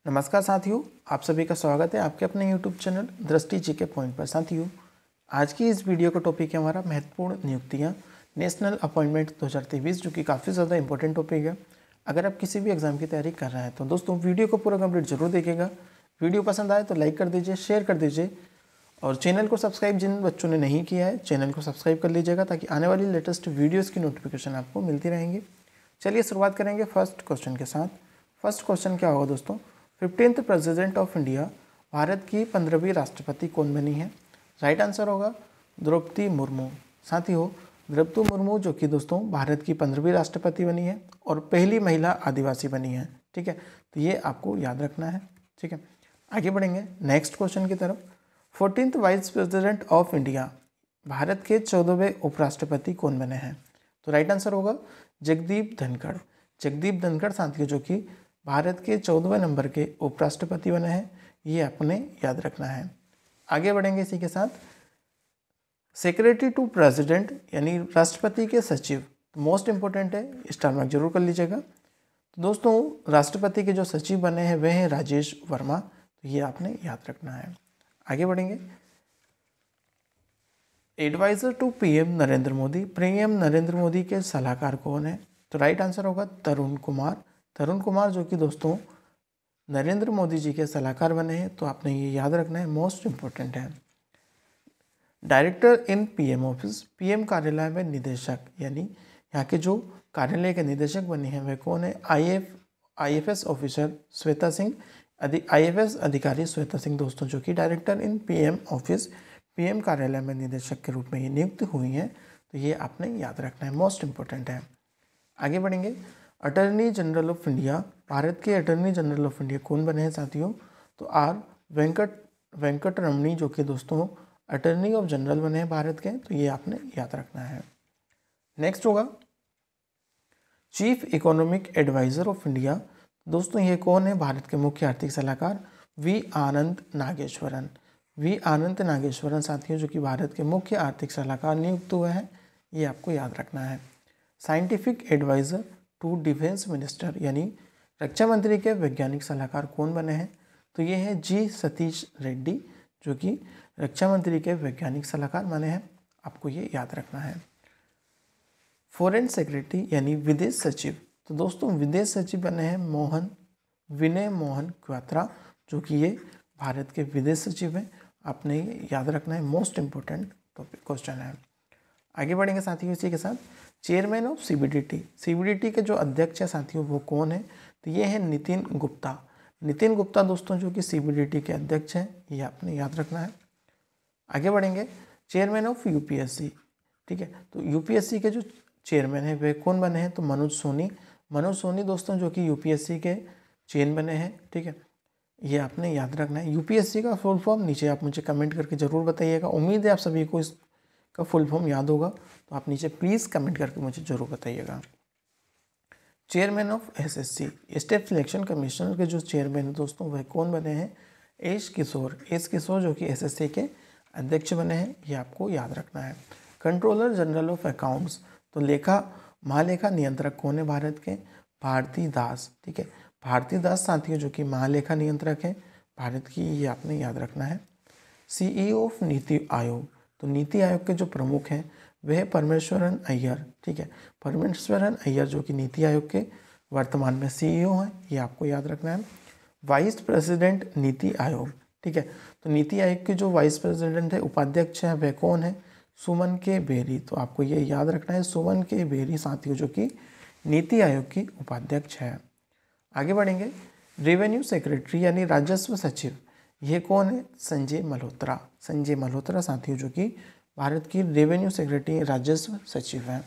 नमस्कार साथियों, आप सभी का स्वागत है आपके अपने यूट्यूब चैनल दृष्टि जी के पॉइंट पर। साथियों, आज की इस वीडियो का टॉपिक है हमारा महत्वपूर्ण नियुक्तियां नेशनल अपॉइंटमेंट 2023, जो कि काफ़ी ज़्यादा इंपॉर्टेंट टॉपिक है। अगर आप किसी भी एग्जाम की तैयारी कर रहे हैं तो दोस्तों वीडियो को पूरा कंप्लीट जरूर देखिएगा। वीडियो पसंद आए तो लाइक कर दीजिए, शेयर कर दीजिए और चैनल को सब्सक्राइब जिन बच्चों ने नहीं किया है चैनल को सब्सक्राइब कर लीजिएगा, ताकि आने वाली लेटेस्ट वीडियोज़ की नोटिफिकेशन आपको मिलती रहेंगी। चलिए शुरुआत करेंगे फर्स्ट क्वेश्चन के साथ। फर्स्ट क्वेश्चन क्या होगा दोस्तों, 15th president of India, Bharat की 15वीं राष्ट्रपति कौन बनी है? राइट आंसर होगा द्रौपदी मुर्मू। साथ ही हो द्रौपदी मुर्मू जो कि दोस्तों भारत की 15वीं राष्ट्रपति बनी है और पहली महिला आदिवासी बनी है। ठीक है, तो ये आपको याद रखना है। ठीक है, आगे बढ़ेंगे नेक्स्ट क्वेश्चन की तरफ। 14th vice president of India, Bharat के 14वें उपराष्ट्रपति कौन बने हैं? तो राइट आंसर होगा जगदीप धनखड़। जगदीप धनखड़ साथियों जो कि भारत के 14वें नंबर के उपराष्ट्रपति बने हैं, ये आपने याद रखना है। आगे बढ़ेंगे इसी के साथ। सेक्रेटरी टू प्रेसिडेंट यानी राष्ट्रपति के सचिव, मोस्ट इंपॉर्टेंट है, स्टार मार्क जरूर कर लीजिएगा। तो दोस्तों राष्ट्रपति के जो सचिव बने हैं वे हैं राजेश वर्मा, तो ये आपने याद रखना है। आगे बढ़ेंगे। Adviser to PM Narendra Modi, PM Narendra Modi के सलाहकार कौन है? तो राइट आंसर होगा तरुण कुमार। तरुण कुमार जो कि दोस्तों नरेंद्र मोदी जी के सलाहकार बने हैं, तो आपने ये याद रखना है, मोस्ट इंपॉर्टेंट है। Director in PM office, PM कार्यालय में निदेशक यानी यहाँ के जो कार्यालय के निदेशक बने हैं वे कौन है? IFS officer Shweta Singh, IFS अधिकारी श्वेता सिंह दोस्तों, जो कि director in PM office, PM कार्यालय में निदेशक के रूप में ये नियुक्त हुई हैं, तो ये आपने याद रखना है, मोस्ट इंपॉर्टेंट है। आगे बढ़ेंगे। Attorney general of India, Bharat के अटर्नी जनरल ऑफ इंडिया कौन बने हैं साथियों? तो आर वेंकट रमणी जो कि दोस्तों अटर्नी ऑफ जनरल बने हैं भारत के, तो ये आपने याद रखना है। नेक्स्ट होगा chief economic adviser of India, दोस्तों ये कौन है? भारत के मुख्य आर्थिक सलाहकार वी आनंद नागेश्वरन। वी आनंद नागेश्वरन साथियों जो कि भारत के मुख्य आर्थिक सलाहकार नियुक्त हुए हैं, ये आपको याद रखना है। Scientific adviser to defence minister यानी रक्षा मंत्री के वैज्ञानिक सलाहकार कौन बने हैं? तो ये है जी सतीश रेड्डी, जो कि रक्षा मंत्री के वैज्ञानिक सलाहकार बने हैं, आपको ये याद रखना है। फॉरेन सेक्रेटरी यानी विदेश सचिव, तो दोस्तों विदेश सचिव बने हैं विनय मोहन क्वात्रा, जो कि ये भारत के विदेश सचिव हैं, आपने ये याद रखना है, मोस्ट इंपॉर्टेंट टॉपिक क्वेश्चन है। आगे बढ़ेंगे साथियों इसी के साथ। चेयरमैन ऑफ सीबीडीटी, सीबीडीटी के जो अध्यक्ष हैं साथियों वो कौन है? तो ये है नितिन गुप्ता। नितिन गुप्ता दोस्तों जो कि सीबीडीटी के अध्यक्ष हैं, ये आपने याद रखना है। आगे बढ़ेंगे। चेयरमैन ऑफ यूपीएससी, ठीक है, तो यूपीएससी के जो चेयरमैन हैं वे कौन बने हैं? तो मनोज सोनी। मनोज सोनी दोस्तों जो कि यूपीएससी के चेयरमैन बने हैं, ठीक है, ये आपने याद रखना है। यूपीएससी का फुल फॉर्म नीचे आप मुझे कमेंट करके जरूर बताइएगा। उम्मीद है आप सभी को इसका फुल फॉर्म याद होगा, तो आप नीचे प्लीज़ कमेंट करके मुझे जरूर बताइएगा। Chairman of SSC, state selection commission के जो चेयरमैन हैं दोस्तों वह कौन बने हैं? एस किशोर जो कि एसएससी के अध्यक्ष बने हैं, ये आपको याद रखना है। कंट्रोलर जनरल ऑफ अकाउंट्स, तो महालेखा नियंत्रक कौन है भारत के? भारती दास। ठीक है, भारती दास साथियों जो कि महालेखा नियंत्रक है भारत की, ये आपने याद रखना है। सीईओ ऑफ नीति आयोग, तो नीति आयोग के जो प्रमुख हैं वह परमेश्वरन अय्यर। ठीक है, परमेश्वरन अय्यर जो कि नीति आयोग के वर्तमान में सीईओ हैं, ये आपको याद रखना है। वाइस प्रेसिडेंट नीति आयोग, ठीक है, तो नीति आयोग के जो वाइस प्रेसिडेंट है उपाध्यक्ष हैं वह कौन है? सुमन के बेरी, तो आपको ये याद रखना है, सुमन के बेरी साथियों जो कि नीति आयोग की उपाध्यक्ष है। आगे बढ़ेंगे। रेवेन्यू सेक्रेटरी यानी राजस्व सचिव, ये कौन है? संजय मल्होत्रा। संजय मल्होत्रा साथियों जो कि भारत की रेवेन्यू सेक्रेटरी राजस्व सचिव हैं।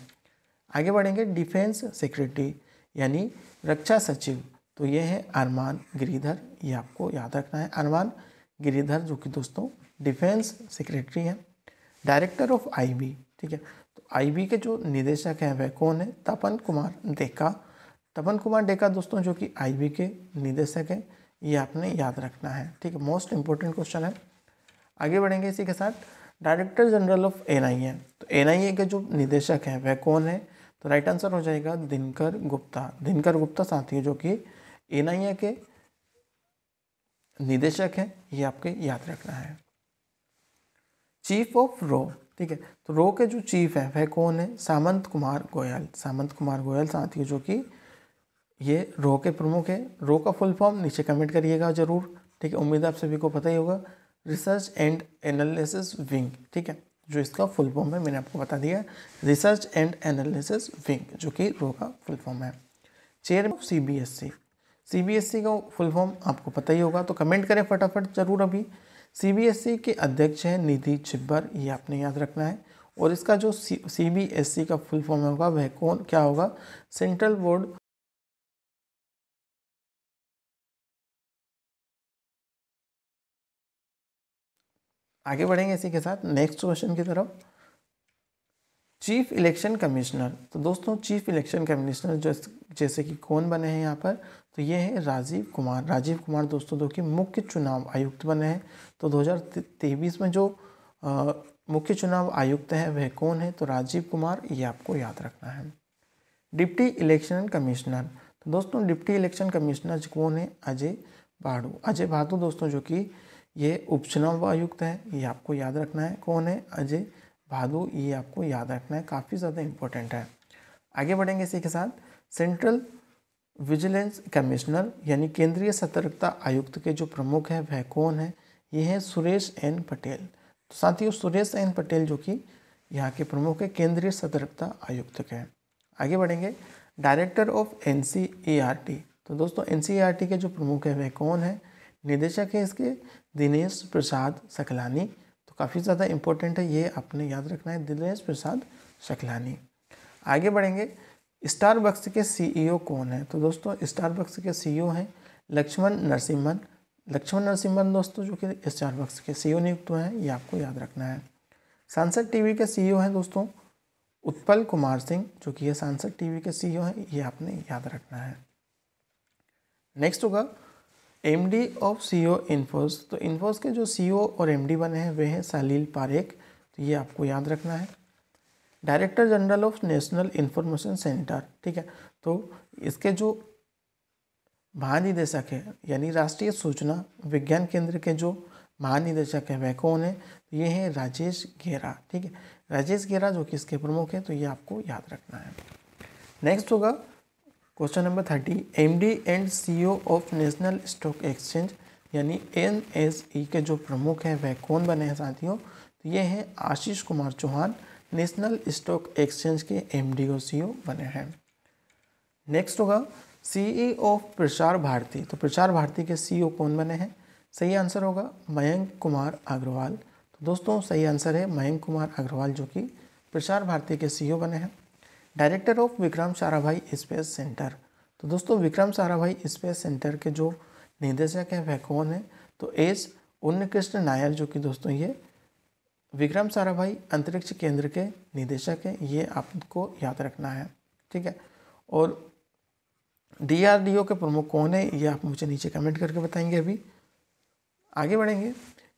आगे बढ़ेंगे। डिफेंस सेक्रेटरी यानी रक्षा सचिव, तो ये है अरमान गिरीधर, ये आपको याद रखना है, अरमान गिरीधर जो कि दोस्तों डिफेंस सेक्रेटरी हैं। डायरेक्टर ऑफ आईबी, ठीक है, तो आईबी के जो निदेशक हैं वह कौन है? तपन कुमार डेका। तपन कुमार डेका दोस्तों जो कि आईबी के निदेशक हैं, ये आपने याद रखना है। ठीक है, मोस्ट इंपॉर्टेंट क्वेश्चन है। आगे बढ़ेंगे इसी के साथ। डायरेक्टर जनरल ऑफ एनआईए, तो एनआईए के जो निदेशक हैं वह कौन है? तो राइट आंसर हो जाएगा दिनकर गुप्ता। दिनकर गुप्ता साथियों जो कि एनआईए के निदेशक है, ये आपके याद रखना है। चीफ ऑफ रो, ठीक है, तो रो के जो चीफ है वह कौन है? सामंत कुमार गोयल। सामंत कुमार गोयल साथियों जो कि ये रो के प्रमुख है। रो का फुल फॉर्म नीचे कमेंट करिएगा जरूर, ठीक है, उम्मीद है आप सभी को पता ही होगा, रिसर्च एंड एनालिसिस विंग, ठीक है, जो इसका फुल फॉर्म है मैंने आपको बता दिया, रिसर्च एंड एनालिसिस विंग, जो कि रो का फुल फॉर्म है। चेयरमैन ऑफ सीबीएसई, सीबीएसई का फुल फॉर्म आपको पता ही होगा, तो कमेंट करें फटाफट जरूर अभी। सीबीएसई के अध्यक्ष हैं निधि छिब्बर, ये आपने याद रखना है। और इसका जो सीबीएसई का फुल फॉर्म होगा वह कौन क्या होगा? Central board. आगे बढ़ेंगे इसी के साथ नेक्स्ट क्वेश्चन की तरफ। चीफ इलेक्शन कमिश्नर, तो दोस्तों चीफ इलेक्शन कमिश्नर जैसे कि कौन बने हैं यहाँ पर? तो ये है राजीव कुमार। राजीव कुमार दोस्तों जो कि मुख्य चुनाव आयुक्त बने हैं। तो 2023 में जो मुख्य चुनाव आयुक्त हैं वह कौन है? तो राजीव कुमार, ये आपको याद रखना है। डिप्टी इलेक्शन कमिश्नर, तो दोस्तों डिप्टी इलेक्शन कमिश्नर कौन है? अजय भादु। अजय भादु दोस्तों जो कि ये उपचुनाव आयुक्त हैं, ये आपको याद रखना है। कौन है? अजय भादु, ये आपको याद रखना है, काफ़ी ज़्यादा इंपॉर्टेंट है। आगे बढ़ेंगे इसी के साथ। सेंट्रल विजिलेंस कमिश्नर यानी केंद्रीय सतर्कता आयुक्त के जो प्रमुख हैं वह कौन है? ये है सुरेश एन पटेल। तो साथियों सुरेश एन पटेल जो कि यहाँ के प्रमुख है केंद्रीय सतर्कता आयुक्त के। आगे बढ़ेंगे। डायरेक्टर ऑफ एनसीईआरटी, तो दोस्तों एनसीईआरटी के जो प्रमुख है वह कौन है? निदेशक है इसके दिनेश प्रसाद सकलानी। तो काफ़ी ज़्यादा इंपॉर्टेंट है, ये आपने याद रखना है, दिनेश प्रसाद सकलानी। आगे बढ़ेंगे। स्टारबक्स के सीईओ कौन है? तो दोस्तों स्टारबक्स के सीईओ हैं लक्ष्मण नरसिम्हन। लक्ष्मण नरसिम्हन दोस्तों जो कि स्टारबक्स के सीईओ नियुक्त हुए हैं, ये आपको याद रखना है। सांसद टीवी के सीईओ हैं दोस्तों उत्पल कुमार सिंह, जो कि ये सांसद टीवी के सीईओ हैं, ये आपने याद रखना है। नेक्स्ट होगा एमडी ऑफ सीईओ इन्फोस। तो इन्फोस के जो सीईओ और एमडी बने हैं वे हैं सलील पारेख, तो ये आपको याद रखना है। Director general of national information centre, ठीक है, तो इसके जो महानिदेशक है यानी राष्ट्रीय सूचना विज्ञान केंद्र के जो महानिदेशक है वह कौन है? तो ये है राजेश घेरा, ठीक है, राजेश घेरा जो कि इसके प्रमुख है, तो ये आपको याद रखना है। नेक्स्ट होगा question number 30। MD and CEO of national stock exchange यानी एनएसई के जो प्रमुख हैं वह कौन बने हैं साथियों? तो ये हैं Ashish Kumar Chauhan, national stock exchange के एमडी और सीईओ बने हैं। नेक्स्ट होगा सीईओ ऑफ प्रसार भारती। तो प्रसार भारती के सीईओ कौन बने हैं? सही आंसर होगा मयंक कुमार अग्रवाल। तो दोस्तों सही आंसर है मयंक कुमार अग्रवाल जो कि प्रसार भारती के सीईओ बने हैं। Director of Vikram Sarabhai space centre. तो दोस्तों विक्रम साराभाई स्पेस सेंटर के जो निदेशक हैं वह कौन है? तो एस उन्नीकृष्ण नायर, जो कि दोस्तों ये विक्रम साराभाई अंतरिक्ष केंद्र के निदेशक हैं, ये आपको याद रखना है, ठीक है। और डीआरडीओ के प्रमुख कौन है? ये आप मुझे नीचे कमेंट करके बताएंगे। अभी आगे बढ़ेंगे।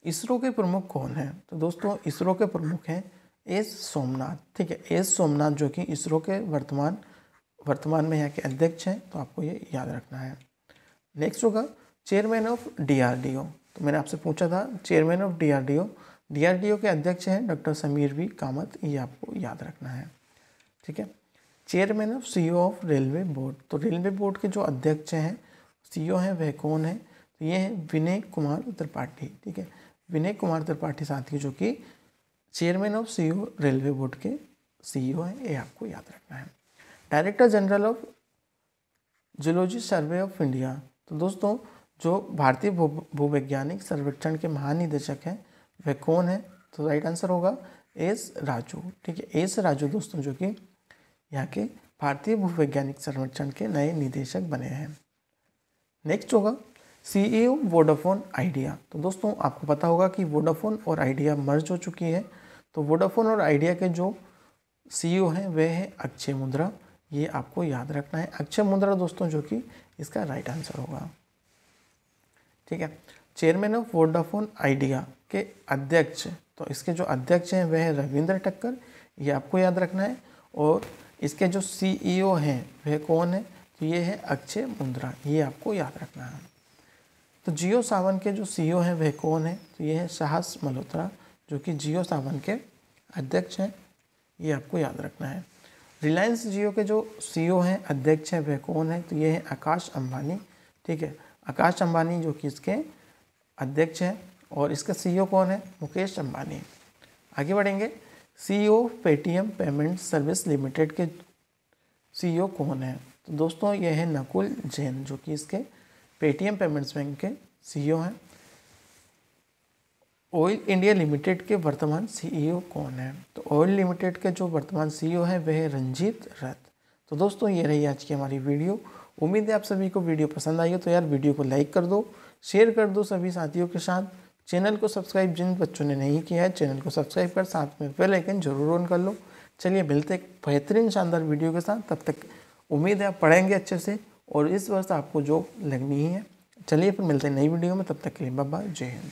इसरो के प्रमुख कौन है? तो दोस्तों इसरो के प्रमुख हैं एस सोमनाथ, ठीक है, एस सोमनाथ जो कि इसरो के वर्तमान में यहाँ के अध्यक्ष हैं, तो आपको ये याद रखना है। नेक्स्ट होगा चेयरमैन ऑफ डीआरडीओ। तो मैंने आपसे पूछा था चेयरमैन ऑफ डीआरडीओ, डीआरडीओ के अध्यक्ष हैं डॉक्टर समीर वी कामत, ये आपको याद रखना है, ठीक है। Chairman of CEO of railway board. तो रेलवे बोर्ड के जो अध्यक्ष हैं सीईओ हैं वह कौन है? तो ये हैं विनय कुमार त्रिपाठी, ठीक है, विनय कुमार त्रिपाठी साथी जो कि chairman of CEO railway board के सीईओ हैं, ये आपको याद रखना है। Director general of geology survey of India. तो दोस्तों जो भारतीय भूवैज्ञानिक सर्वेक्षण के महानिदेशक हैं वह कौन है? तो राइट आंसर होगा एस राजू, ठीक है, एस राजू दोस्तों जो कि यहाँ के भारतीय भूवैज्ञानिक सर्वेक्षण के नए निदेशक बने हैं। नेक्स्ट होगा सीईओ वोडाफोन आइडिया। तो दोस्तों आपको पता होगा कि वोडाफोन और आइडिया मर्ज हो चुकी है, तो वोडाफोन और आइडिया के जो सीईओ हैं वे हैं अक्षय मुद्रा, ये आपको याद रखना है, अक्षय मुद्रा दोस्तों जो कि इसका राइट आंसर होगा, ठीक है। चेयरमैन ऑफ वोडाफोन आइडिया के अध्यक्ष, तो इसके जो अध्यक्ष हैं वह रविंद्र ठक्कर, ये आपको याद रखना है। और इसके जो सीईओ हैं वह कौन है? तो ये है अक्षय मुद्रा, ये आपको याद रखना है। तो जियो सावन के जो सीईओ हैं वह कौन है? तो ये है साहस मल्होत्रा, जो कि जियो सावन के अध्यक्ष हैं, ये आपको याद रखना है। रिलायंस जियो के जो सीईओ हैं, अध्यक्ष हैं, वह कौन है? तो ये है आकाश अंबानी। ठीक है, आकाश अंबानी जो कि इसके अध्यक्ष हैं, और इसका सीईओ कौन है? मुकेश अंबानी। आगे बढ़ेंगे, CEO Paytm payment service limited के सीईओ कौन है? तो दोस्तों ये है नकुल जैन, जो कि इसके पेटीएम पेमेंट्स बैंक के सीईओ हैं। ऑयल इंडिया लिमिटेड के वर्तमान सीईओ कौन है? तो ऑयल लिमिटेड के जो वर्तमान सीईओ है वह है रंजीत रथ। तो दोस्तों ये रही आज की हमारी वीडियो। उम्मीद है आप सभी को वीडियो पसंद आई हो, तो यार वीडियो को लाइक कर दो, शेयर कर दो सभी साथियों के साथ। चैनल को सब्सक्राइब जिन बच्चों ने नहीं किया है, चैनल को सब्सक्राइब कर साथ में बेल आइकन जरूर ऑन कर लो। चलिए मिलते एक बेहतरीन शानदार वीडियो के साथ, तब तक उम्मीद है आप पढ़ेंगे अच्छे से और इस वर्ष आपको जॉब लगनी ही है। चलिए फिर मिलते हैं नई वीडियो में, तब तक के लिए बाय बाय, जय हिंद।